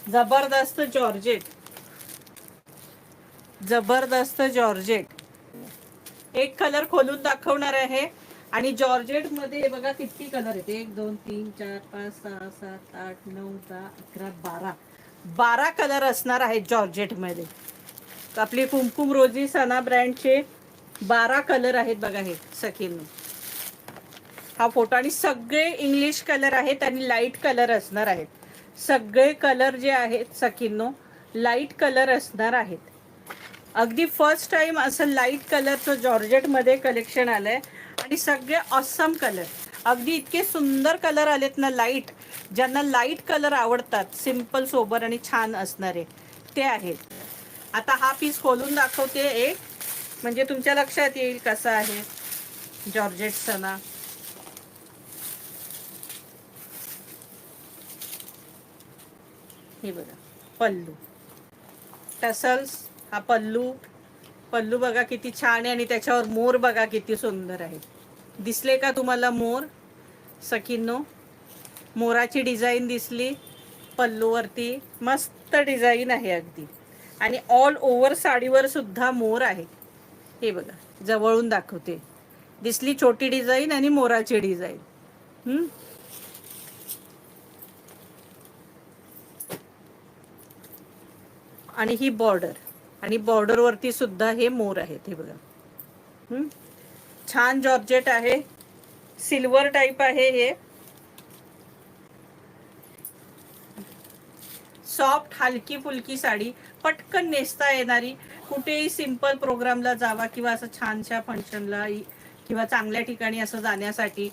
जबरदस्त जॉर्जेट, जबरदस्त जॉर्जेट. एक कलर खोलून दाखवणार आहे. आणि जॉर्जेट मध्ये बघा किती कलर आहेत. 1 2 3 4 5 6 7 8 9 10 11 12 12 कलर असणार आहेत जॉर्जेट मध्ये. आपली कुमकुम रोजी सना ब्रँडचे 12 कलर आहेत बघा. हे सखींनो हा फोटो. आणि सगळे इंग्लिश कलर आहेत आणि लाईट कलर असणार आहेत. सगळे कलर जे आहेत सखींनो लाईट कलर असणार आहेत. अगदी फर्स्ट टाइम असं लाईट कलरचं जॉर्जेटमध्ये कलेक्शन आलंय. आणि सगळे ऑसम कलर, अगदी इतके सुंदर कलर आलेत ना लाईट. ज्यांना लाईट कलर आवडतात, सिम्पल सोबर आणि छान असणारे ते आहेत. आता हा पीस खोलून दाखवते एक, म्हणजे तुमच्या लक्षात येईल कसा आहे जॉर्जेट सना. हे बघा पल्लू, टसल्स. हा पल्लू, पल्लू बघा किती छान आहे. आणि त्याच्यावर मोर बघा किती सुंदर आहे. दिसले का तुम्हाला मोर सखींनो? मोराची डिझाईन दिसली पल्लूवरती. मस्त डिझाईन आहे अगदी. आणि ऑल ओव्हर साडीवर सुद्धा मोर आहे. हे बघा जवळून दाखवते. दिसली छोटी डिझाईन आणि मोराची डिझाईन. आणि ही बॉर्डर, आणि बॉर्डरवरती सुद्धा हे मोर आहेत. हे बघा छान जॉर्जेट आहे. सिल्वर टाईप आहे हे. सॉफ्ट हलकी फुलकी साडी, पटकन नेसता येणारी. कुठेही सिंपल प्रोग्रामला जावा किंवा असं छानशा फंक्शनला किंवा चांगल्या ठिकाणी असं जाण्यासाठी,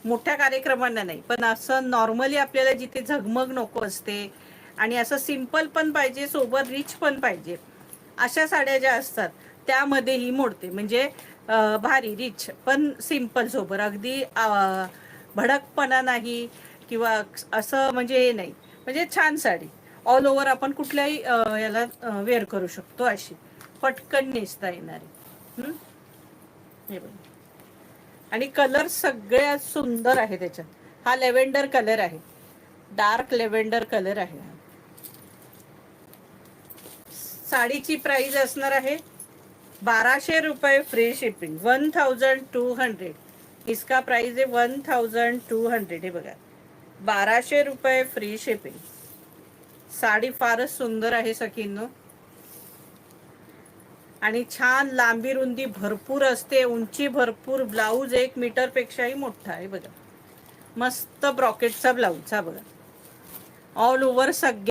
मोठ्या कार्यक्रमांना नाही पण असं नॉर्मली आपल्याला जिथे झगमग नको असते आणि असं सिंपल पण पाहिजे, सोबत रिच पण पाहिजे, अशा साड्या ज्या असतात त्यामध्ये ही मोडते. म्हणजे भारी रिच पण सिंपल सोबत, अगदी भडकपणा नाही किंवा असं म्हणजे हे नाही. म्हणजे छान साडी ऑल ओव्हर आपण कुठल्याही याला वेअर करू शकतो. अशी पटकन नेसता येणारी. हे बघा. आणि कलर सगळ्यात सुंदर आहे त्याच्यात. हा लेव्हेंडर कलर आहे, डार्क लेव्हेंडर कलर आहे. साडीची प्राइस असणार आहे 1200 रुपये फ्री शिपिंग. 1200. इसका प्राइस आहे 1200. हे बघा 1200 रुपये फ्री शिपिंग. साडी फारच सुंदर आहे सखींनो. आणि छान लांबी रुंदी भरपूर असते, उंची भरपूर. ब्लाऊज 1 मीटर पेक्षाही मोठा आहे बघा. मस्त ब्रॉकेटचा ब्लाऊज हा बघा. ऑल ओव्हर सगळे